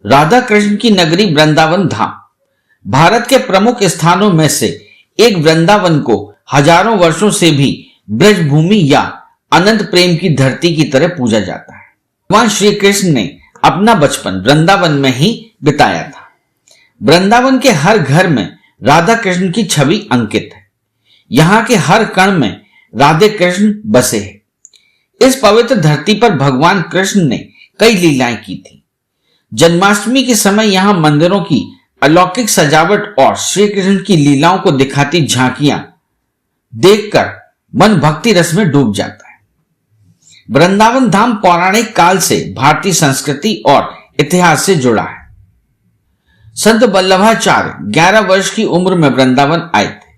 राधा कृष्ण की नगरी वृंदावन धाम भारत के प्रमुख स्थानों में से एक वृंदावन को हजारों वर्षों से भी ब्रजभूमि या अनंत प्रेम की धरती की तरह पूजा जाता है। भगवान श्री कृष्ण ने अपना बचपन वृंदावन में ही बिताया था। वृंदावन के हर घर में राधा कृष्ण की छवि अंकित है। यहाँ के हर कण में राधे कृष्ण बसे हैं। इस पवित्र धरती पर भगवान कृष्ण ने कई लीलाएं की थी। जन्माष्टमी के समय यहाँ मंदिरों की अलौकिक सजावट और श्री कृष्ण की लीलाओं को दिखाती झांकियां देखकर मन भक्ति रस में डूब जाता है। वृंदावन धाम पौराणिक काल से भारतीय संस्कृति और इतिहास से जुड़ा है। संत वल्लभाचार्य 11 वर्ष की उम्र में वृंदावन आए थे।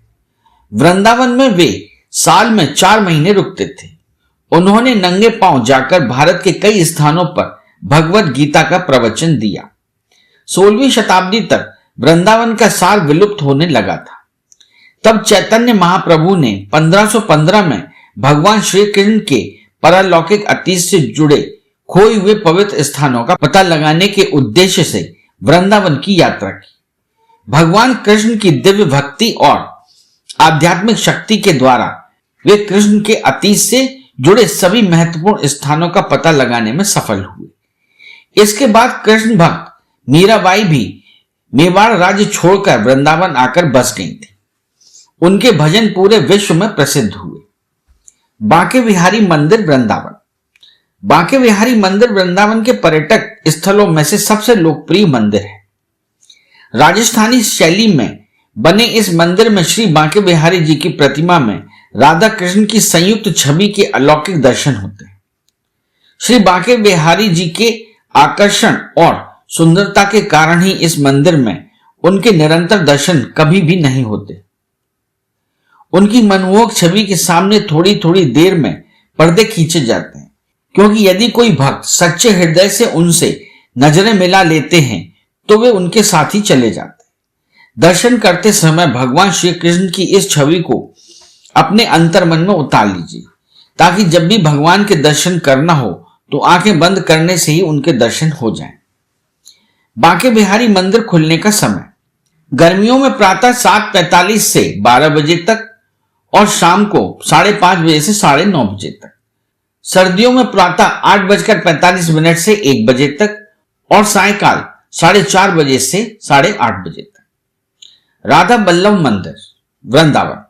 वृंदावन में वे साल में 4 महीने रुकते थे। उन्होंने नंगे पांव जाकर भारत के कई स्थानों पर भगवत गीता का प्रवचन दिया। 16वीं शताब्दी तक वृंदावन का सार विलुप्त होने लगा था। तब चैतन्य महाप्रभु ने 1515 में भगवान श्री कृष्ण के पारलौकिक अतीत से जुड़े खोए हुए पवित्र स्थानों का पता लगाने के उद्देश्य से वृंदावन की यात्रा की। भगवान कृष्ण की दिव्य भक्ति और आध्यात्मिक शक्ति के द्वारा वे कृष्ण के अतीत से जुड़े सभी महत्वपूर्ण स्थानों का पता लगाने में सफल हुए। इसके बाद कृष्ण भक्त मीराबाई भी मेवाड़ राज्य छोड़कर वृंदावन आकर बस गई थी। उनके भजन पूरे विश्व में प्रसिद्ध हुए। बांके बिहारी मंदिर वृंदावन। बांके बिहारी मंदिर वृंदावन के पर्यटक स्थलों में से सबसे लोकप्रिय मंदिर है। राजस्थानी शैली में बने इस मंदिर में श्री बांके बिहारी जी की प्रतिमा में राधा कृष्ण की संयुक्त छवि के अलौकिक दर्शन होते हैं। श्री बांके बिहारी जी के आकर्षण और सुंदरता के कारण ही इस मंदिर में उनके निरंतर दर्शन कभी भी नहीं होते। उनकी मनमोहक छवि के सामने थोड़ी थोड़ी देर में पर्दे खींचे जाते हैं, क्योंकि यदि कोई भक्त सच्चे हृदय से उनसे नजरें मिला लेते हैं तो वे उनके साथ ही चले जाते हैं। दर्शन करते समय भगवान श्री कृष्ण की इस छवि को अपने अंतर्मन में उतार लीजिए, ताकि जब भी भगवान के दर्शन करना हो तो आंखें बंद करने से ही उनके दर्शन हो जाएं। बांके बिहारी मंदिर खुलने का समय गर्मियों में प्रातः 7:45 से 12 बजे तक और शाम को 5:30 बजे से 9:30 बजे तक। सर्दियों में प्रातः 8:45 से 1 बजे तक और सायकाल 4:30 बजे से 8:30 बजे तक। राधा वल्लभ मंदिर वृंदावन।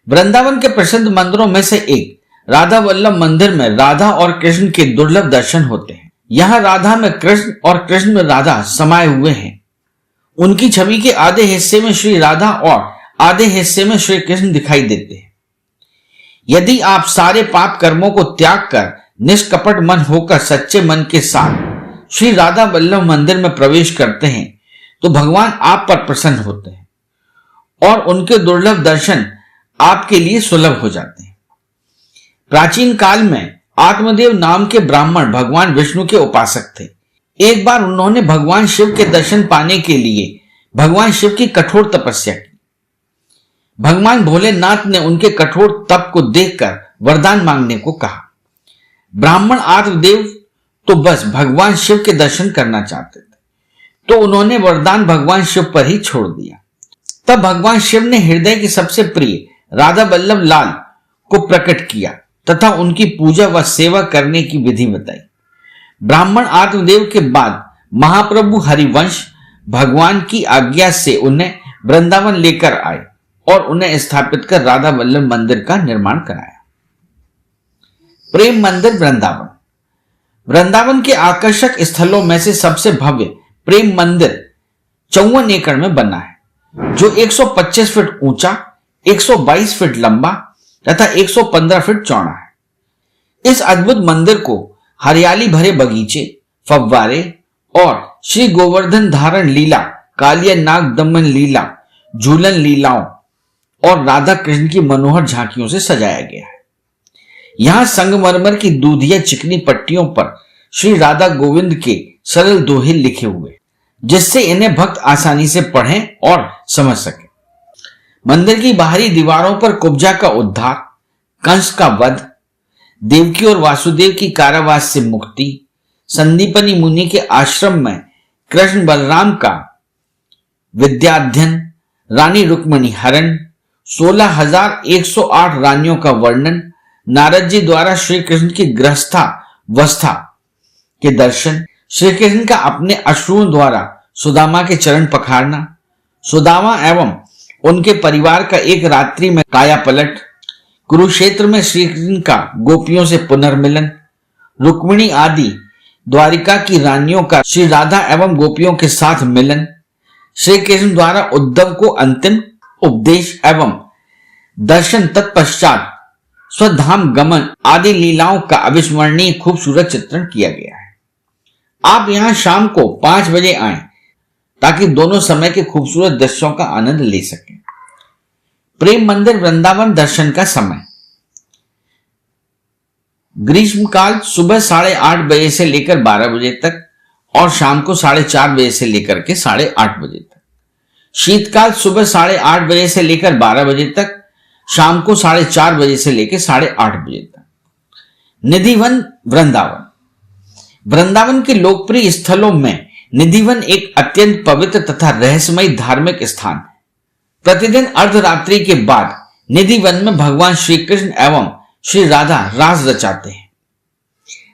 वृंदावन के प्रसिद्ध मंदिरों में से एक राधा वल्लभ मंदिर में राधा और कृष्ण के दुर्लभ दर्शन होते हैं। यहाँ राधा में कृष्ण और कृष्ण में राधा समाये हुए हैं। उनकी छवि के आधे हिस्से में श्री राधा और आधे हिस्से में श्री कृष्ण दिखाई देते हैं। यदि आप सारे पाप कर्मों को त्याग कर निष्कपट मन होकर सच्चे मन के साथ श्री राधा वल्लभ मंदिर में प्रवेश करते हैं तो भगवान आप पर प्रसन्न होते हैं और उनके दुर्लभ दर्शन आपके लिए सुलभ हो जाते हैं। प्राचीन काल में आत्मदेव नाम के ब्राह्मण भगवान विष्णु के उपासक थे। एक बार उन्होंने भगवान शिव के दर्शन पाने के लिए भगवान शिव की कठोर तपस्या की। भगवान भोलेनाथ ने उनके कठोर तप को देखकर वरदान मांगने को कहा। ब्राह्मण आत्मदेव तो बस भगवान शिव के दर्शन करना चाहते थे, तो उन्होंने वरदान भगवान शिव पर ही छोड़ दिया। तब भगवान शिव ने हृदय की सबसे प्रिय राधा वल्लभ लाल को प्रकट किया तथा उनकी पूजा व सेवा करने की विधि बताई। ब्राह्मण आत्मदेव के बाद महाप्रभु हरिवंश भगवान की आज्ञा से उन्हें वृंदावन लेकर आए और उन्हें स्थापित कर राधा वल्लभ मंदिर का निर्माण कराया। प्रेम मंदिर वृंदावन। वृंदावन के आकर्षक स्थलों में से सबसे भव्य प्रेम मंदिर 54 एकड़ में बना है, जो 125 फीट ऊंचा, 122 फीट लंबा तथा 115 फीट चौड़ा है। इस अद्भुत मंदिर को हरियाली भरे बगीचे, फव्वारे और श्री गोवर्धन धारण लीला, कालिया नाग दमन लीला, झूलन लीलाओं और राधा कृष्ण की मनोहर झांकियों से सजाया गया है। यहाँ संगमरमर की दूधिया चिकनी पट्टियों पर श्री राधा गोविंद के सरल दोहे लिखे हुए, जिससे इन्हें भक्त आसानी से पढ़ें और समझ सकें। मंदिर की बाहरी दीवारों पर कुब्जा का उद्धार, कंस का वध, देवकी और वासुदेव की कारावास से मुक्ति, संदीपनी मुनि के आश्रम में कृष्ण बलराम का विद्याध्ययन, रानी रुक्मिणी हरण, 16,108 रानियों का वर्णन, नारद जी द्वारा श्री कृष्ण की गृहस्थावस्था के दर्शन, श्री कृष्ण का अपने अश्रुओं द्वारा सुदामा के चरण पखारना, सुदामा एवं उनके परिवार का एक रात्रि में काया पलट, कुरुक्षेत्र में श्री कृष्ण का गोपियों से पुनर्मिलन, रुक्मिणी आदि द्वारिका की रानियों का श्री राधा एवं गोपियों के साथ मिलन, श्री कृष्ण द्वारा उद्धव को अंतिम उपदेश एवं दर्शन, तत्पश्चात स्वधाम गमन आदि लीलाओं का अविस्मरणीय खूबसूरत चित्रण किया गया है। आप यहां शाम को 5 बजे आएं ताकि दोनों समय के खूबसूरत दृश्यों का आनंद ले सकें। प्रेम मंदिर वृंदावन दर्शन का समय, ग्रीष्मकाल सुबह 8:30 बजे से लेकर 12 बजे तक और शाम को 4:30 बजे से लेकर के 8:30 बजे तक। शीतकाल सुबह 8:30 बजे से लेकर 12 बजे तक, शाम को 4:30 बजे से लेकर 8:30 बजे तक। निधिवन वृंदावन, वृंदावन के लोकप्रिय स्थलों में निधिवन एक अत्यंत पवित्र तथा रहस्यमय धार्मिक स्थान है। प्रतिदिन अर्धरात्रि के बाद निधिवन में भगवान श्री कृष्ण एवं श्री राधा रास रचाते हैं।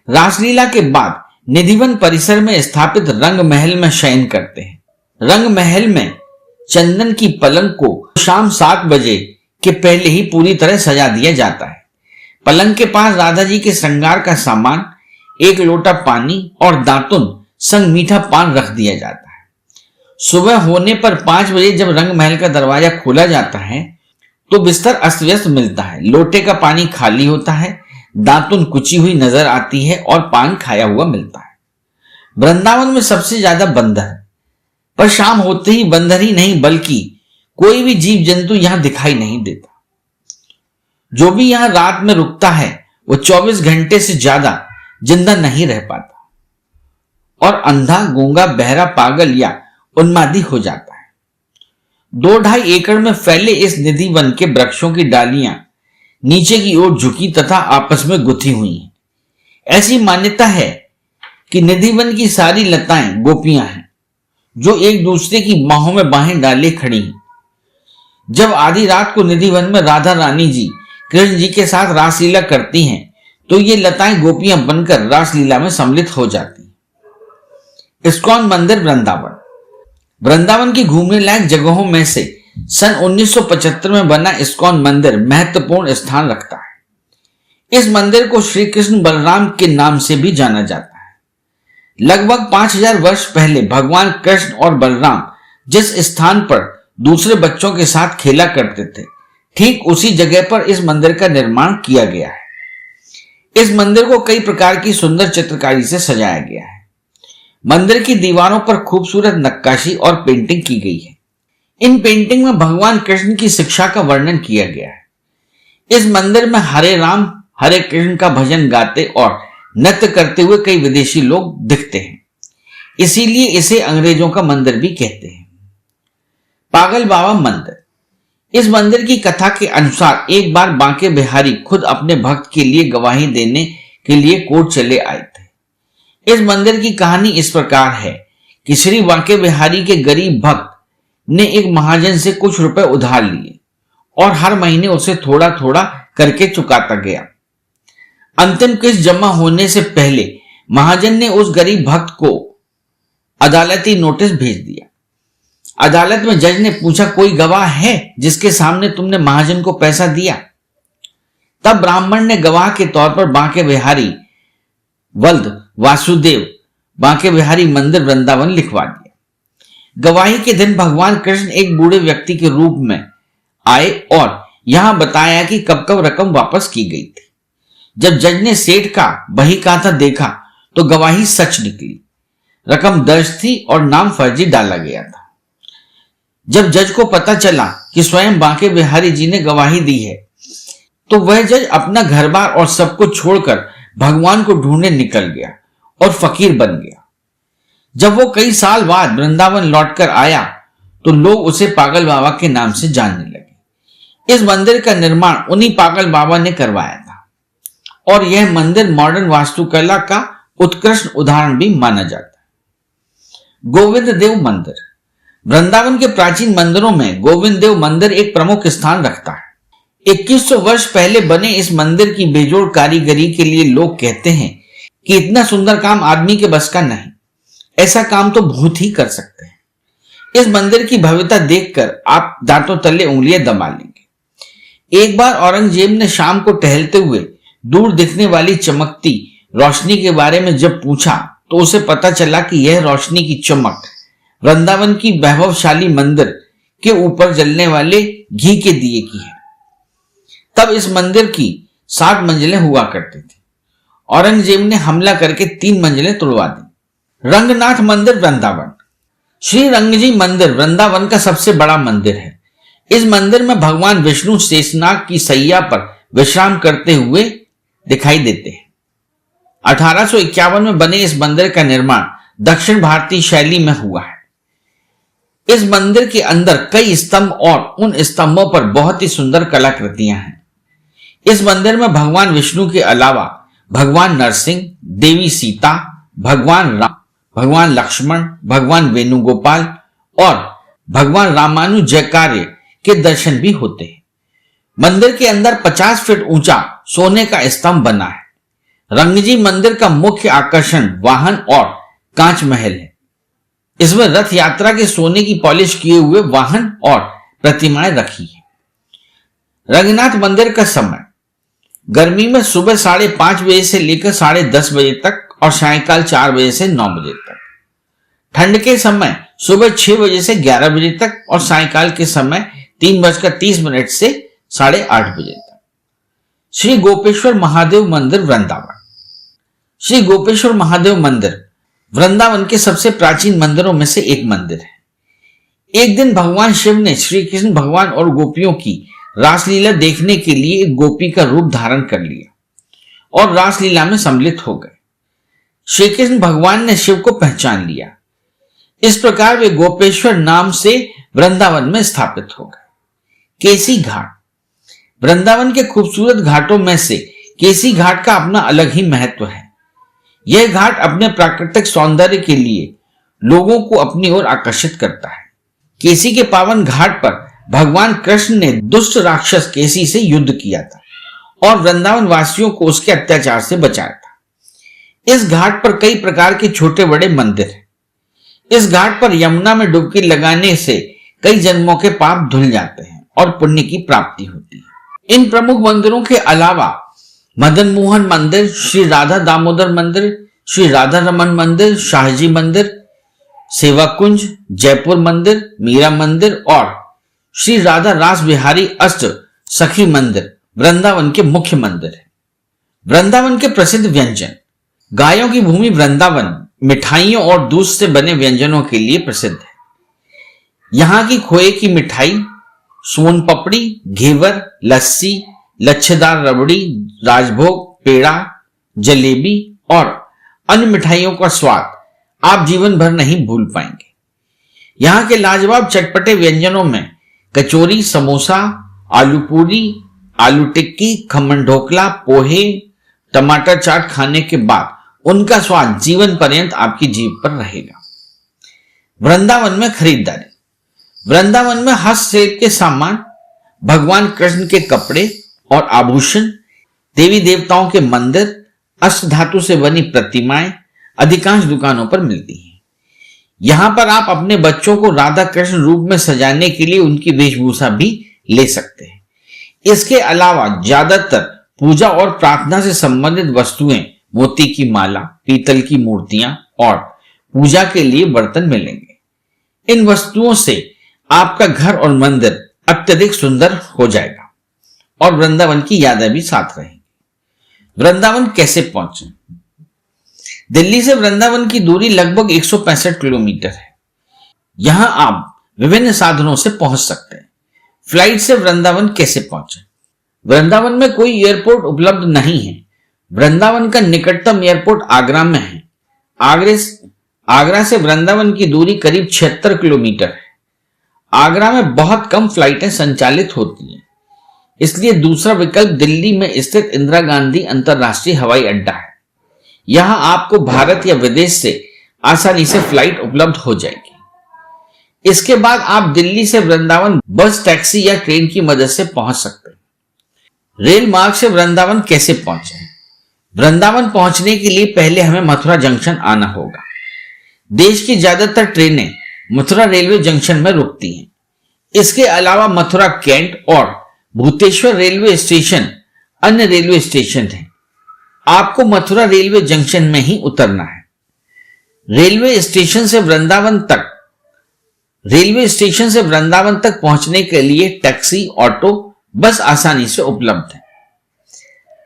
रासलीला के बाद निधिवन परिसर में स्थापित रंग महल में शयन करते हैं। रंग महल में चंदन की पलंग को शाम 7 बजे के पहले ही पूरी तरह सजा दिया जाता है। पलंग के पास राधा जी के श्रृंगार का सामान, एक लोटा पानी और दातुन संग मीठा पान रख दिया जाता है। सुबह होने पर 5 बजे जब रंग महल का दरवाजा खोला जाता है तो बिस्तर अस्त व्यस्त मिलता है। लोटे का पानी खाली होता है, दातुन कुची हुई नजर आती है और पान खाया हुआ मिलता है। वृंदावन में सबसे ज्यादा बंदर, पर शाम होते ही बंदर ही नहीं बल्कि कोई भी जीव जंतु यहां दिखाई नहीं देता। जो भी यहां रात में रुकता है वो 24 घंटे से ज्यादा जिंदा नहीं रह पाता और अंधा, गूंगा, बहरा, पागल या उन्मादी हो जाता है। 2-2.5 एकड़ में फैले इस निधि वन के वृक्षों की डालियां नीचे की ओर झुकी तथा आपस में गुथी हुई हैं। ऐसी मान्यता है कि निधि वन की सारी लताएं गोपियां हैं जो एक दूसरे की बाहों में बाहें डाले खड़ी हैं। जब आधी रात को निधि वन में राधा रानी जी कृष्ण जी के साथ रासलीला करती हैं तो ये लताएं गोपियां बनकर रासलीला में सम्मिलित हो जाती हैं। इस्कॉन मंदिर वृंदावन, वृंदावन की घूमने लायक जगहों में से सन 1975 में बना इस्कॉन मंदिर महत्वपूर्ण स्थान रखता है। इस मंदिर को श्री कृष्ण बलराम के नाम से भी जाना जाता है। लगभग 5000 वर्ष पहले भगवान कृष्ण और बलराम जिस स्थान पर दूसरे बच्चों के साथ खेला करते थे, ठीक उसी जगह पर इस मंदिर का निर्माण किया गया है। इस मंदिर को कई प्रकार की सुंदर चित्रकारी से सजाया गया है। मंदिर की दीवारों पर खूबसूरत नक्काशी और पेंटिंग की गई है। इन पेंटिंग में भगवान कृष्ण की शिक्षा का वर्णन किया गया है। इस मंदिर में हरे राम हरे कृष्ण का भजन गाते और नृत्य करते हुए कई विदेशी लोग दिखते हैं, इसीलिए इसे अंग्रेजों का मंदिर भी कहते हैं। पागल बाबा मंदिर, इस मंदिर की कथा के अनुसार एक बार बांके बिहारी खुद अपने भक्त के लिए गवाही देने के लिए कोर्ट चले आए थे। इस मंदिर की कहानी इस प्रकार है कि श्री बांके बिहारी के गरीब भक्त ने एक महाजन से कुछ रुपए उधार लिए और हर महीने उसे थोड़ा थोड़ा करके चुकाता गया। अंतिम किस्त जमा होने से पहले महाजन ने उस गरीब भक्त को अदालती नोटिस भेज दिया। अदालत में जज ने पूछा, कोई गवाह है जिसके सामने तुमने महाजन को पैसा दिया? तब ब्राह्मण ने गवाह के तौर पर बांके बिहारी वल्द वासुदेव बांके बिहारी मंदिर वृंदावन लिखवा दिया। गवाही के दिन भगवान कृष्ण एक बूढ़े व्यक्ति के रूप में आए और यहां बताया कि कब कब रकम वापस की गई थी। जब जज ने सेठ का बही खाता देखा तो गवाही सच निकली। रकम दर्ज थी और नाम फर्जी डाला गया था। जब जज को पता चला कि स्वयं बांके बिहारी जी ने गवाही दी है तो वह जज अपना घर बार और सब कुछ छोड़कर भगवान को ढूंढने निकल गया और फकीर बन गया। जब वो कई साल बाद वृंदावन लौटकर आया तो लोग उसे पागल बाबा के नाम से जानने लगे। इस मंदिर का निर्माण उन्हीं पागल बाबा ने करवाया था और यह मंदिर मॉडर्न वास्तुकला का उत्कृष्ट उदाहरण भी माना जाता है। गोविंद देव मंदिर। वृंदावन के प्राचीन मंदिरों में गोविंद देव मंदिर एक प्रमुख स्थान रखता है। 2100 वर्ष पहले बने इस मंदिर की बेजोड़ कारीगरी के लिए लोग कहते हैं कि इतना सुंदर काम आदमी के बस का नहीं, ऐसा काम तो भूत ही कर सकते हैं। इस मंदिर की भव्यता देखकर आप दांतों तले उंगलियां दबा लेंगे। एक बार औरंगजेब ने शाम को टहलते हुए दूर दिखने वाली चमकती रोशनी के बारे में जब पूछा तो उसे पता चला कि यह रोशनी की चमक वृंदावन की वैभवशाली मंदिर के ऊपर जलने वाले घी के दिए की है। तब इस मंदिर की 7 मंजिलें हुआ करती थी। औरंगजेब ने हमला करके 3 मंजिलें तोड़वा दी। रंगनाथ मंदिर वृंदावन। श्री रंगजी मंदिर वृंदावन का सबसे बड़ा मंदिर है। इस मंदिर में भगवान विष्णु शेषनाग की सैया पर विश्राम करते हुए दिखाई देते हैं। 1851 में बने इस मंदिर का निर्माण दक्षिण भारतीय शैली में हुआ है। इस मंदिर के अंदर कई स्तंभ और उन स्तंभों पर बहुत ही सुंदर कलाकृतियां हैं। इस मंदिर में भगवान विष्णु के अलावा भगवान नरसिंह, देवी सीता, भगवान राम, भगवान लक्ष्मण, भगवान वेणुगोपाल और भगवान रामानुजाचार्य के दर्शन भी होते हैं। मंदिर के अंदर 50 फीट ऊंचा सोने का स्तंभ बना है। रंगजी मंदिर का मुख्य आकर्षण वाहन और कांच महल है। इसमें रथ यात्रा के सोने की पॉलिश किए हुए वाहन और प्रतिमाएं रखी है। रंगनाथ मंदिर का समय गर्मी में सुबह 5:30 बजे से लेकर 10:30 बजे तक और सायंकाल 4 बजे से 9 बजे तक। ठंड के समय सुबह 6 बजे से 11 बजे तक और सायंकाल के समय 3:30 से 8:30 बजे तक। श्री गोपेश्वर महादेव मंदिर वृंदावन। श्री गोपेश्वर महादेव मंदिर वृंदावन के सबसे प्राचीन मंदिरों में से एक मंदिर है। एक दिन भगवान शिव ने श्री कृष्ण भगवान और गोपियों की रासलीला देखने के लिए एक गोपी का रूप धारण कर लिया और रासलीला में सम्मिलित हो गए। श्री कृष्ण भगवान ने शिव को पहचान लिया। इस प्रकार वे गोपेश्वर नाम से वृंदावन में स्थापित हो गए। केसी घाट। वृंदावन के खूबसूरत घाटों में से केसी घाट का अपना अलग ही महत्व है। यह घाट अपने प्राकृतिक सौंदर्य के लिए लोगों को अपनी ओर आकर्षित करता है। केसी के पावन घाट पर भगवान कृष्ण ने दुष्ट राक्षस केसी से युद्ध किया था और वृंदावन वासियों को उसके अत्याचार से बचाया था। इस घाट पर कई प्रकार के छोटे बड़े मंदिर हैं। इस घाट पर यमुना में डुबकी लगाने से कई जन्मों के पाप धुल जाते हैं और पुण्य की प्राप्ति होती है। इन प्रमुख मंदिरों के अलावा मदन मोहन मंदिर, श्री राधा दामोदर मंदिर, श्री राधा रमन मंदिर, शाहजी मंदिर, सेवा कुंज, जयपुर मंदिर, मीरा मंदिर और श्री राधा रास बिहारी अष्ट सखी मंदिर वृंदावन के मुख्य मंदिर है। वृंदावन के प्रसिद्ध व्यंजन। गायों की भूमि वृंदावन मिठाइयों और दूध से बने व्यंजनों के लिए प्रसिद्ध है। यहाँ की खोए की मिठाई, सोन पपड़ी, घेवर, लस्सी, लच्छेदार रबड़ी, राजभोग, पेड़ा, जलेबी और अन्य मिठाइयों का स्वाद आप जीवन भर नहीं भूल पाएंगे। यहाँ के लाजवाब चटपटे व्यंजनों में कचौरी, समोसा, आलू पूरी, आलू टिक्की, खमन ढोकला, पोहे, टमाटर चाट खाने के बाद उनका स्वाद जीवन पर्यंत आपकी जीभ पर रहेगा। वृंदावन में खरीदारी। वृंदावन में हस्तशिल्प के सामान, भगवान कृष्ण के कपड़े और आभूषण, देवी देवताओं के मंदिर, अष्ट धातु से बनी प्रतिमाएं अधिकांश दुकानों पर मिलती हैं। यहां पर आप अपने बच्चों को राधा कृष्ण रूप में सजाने के लिए उनकी वेशभूषा भी ले सकते हैं। इसके अलावा ज्यादातर पूजा और प्रार्थना से संबंधित वस्तुएं, मोती की माला, पीतल की मूर्तियां और पूजा के लिए बर्तन मिलेंगे। इन वस्तुओं से आपका घर और मंदिर अत्यधिक सुंदर हो जाएगा और वृंदावन की यादें भी साथ रहेंगी। वृंदावन कैसे पहुंचे? दिल्ली से वृंदावन की दूरी लगभग 165 किलोमीटर है। यहां आप विभिन्न साधनों से पहुंच सकते हैं। फ्लाइट से वृंदावन कैसे पहुंचे? वृंदावन में कोई एयरपोर्ट उपलब्ध नहीं है। वृंदावन का निकटतम एयरपोर्ट आगरा में है। आगरा से वृंदावन की दूरी करीब 76 किलोमीटर है। आगरा में बहुत कम फ्लाइटें संचालित होती हैं, इसलिए दूसरा विकल्प दिल्ली में स्थित इंदिरा गांधी अंतरराष्ट्रीय हवाई अड्डा है। यहां आपको भारत या विदेश से आसानी से फ्लाइट उपलब्ध हो जाएगी। इसके बाद आप दिल्ली से वृंदावन बस, टैक्सी या ट्रेन की मदद से पहुंच सकते हैं। रेल मार्ग से वृंदावन कैसे पहुंचे? वृंदावन पहुंचने के लिए पहले हमें मथुरा जंक्शन आना होगा। देश की ज्यादातर ट्रेनें मथुरा रेलवे जंक्शन में रुकती हैं। इसके अलावा मथुरा कैंट और भूतेश्वर रेलवे स्टेशन अन्य रेलवे स्टेशन हैं। आपको मथुरा रेलवे जंक्शन में ही उतरना है। रेलवे स्टेशन से वृंदावन तक पहुंचने के लिए टैक्सी, ऑटो, बस आसानी से उपलब्ध है।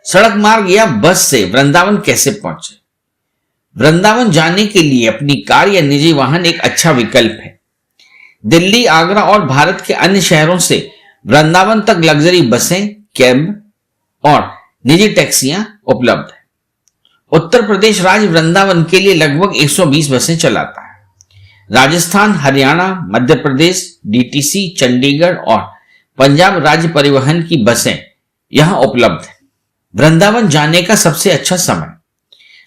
सड़क मार्ग या बस से वृंदावन कैसे पहुंचे? वृंदावन जाने के लिए अपनी कार या निजी वाहन एक अच्छा विकल्प है। दिल्ली, आगरा और भारत के अन्य शहरों से वृंदावन तक लग्जरी बसें, कैब और निजी टैक्सियां उपलब्ध है। उत्तर प्रदेश राज्य वृंदावन के लिए लगभग 120 बसें चलाता है। राजस्थान, हरियाणा, मध्य प्रदेश, डीटीसी, चंडीगढ़ और पंजाब राज्य परिवहन की बसें यहां उपलब्ध है। वृंदावन जाने का सबसे अच्छा समय,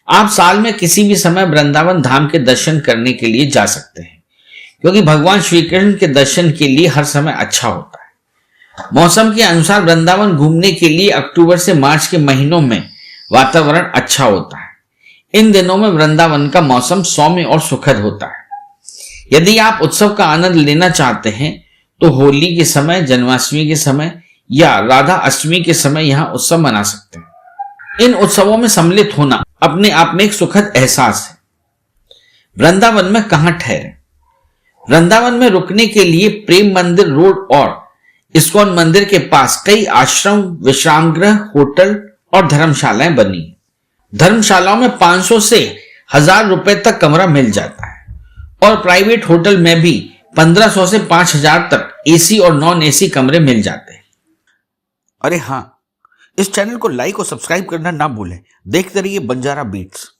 आप साल में किसी भी समय वृंदावन धाम के दर्शन करने के लिए जा सकते हैं, क्योंकि भगवान श्री कृष्ण के दर्शन के लिए हर समय अच्छा होता है। मौसम के अनुसार वृंदावन घूमने के लिए अक्टूबर से मार्च के महीनों में वातावरण अच्छा होता है। इन दिनों में वृंदावन का मौसम सौम्य और सुखद होता है। यदि आप उत्सव का आनंद लेना चाहते हैं तो होली के समय, जन्माष्टमी के समय या राधा अष्टमी के समय यहां उत्सव मना सकते हैं। इन उत्सवों में सम्मिलित होना अपने आप में एक सुखद एहसास है। वृंदावन में कहां ठहरे? वृंदावन में रुकने के लिए प्रेम मंदिर रोड और इस्कॉन मंदिर के पास कई आश्रम, विश्राम गृह, होटल और धर्मशालाएं बनी हैं। धर्मशालाओं में 500 से 1000 रुपए तक कमरा मिल जाता है और प्राइवेट होटल में भी 1500 से 5000 तक एसी और नॉन एसी कमरे मिल जाते हैं। अरे हाँ, इस चैनल को लाइक और सब्सक्राइब करना ना भूलें। देखते रहिए बंजारा बीट्स।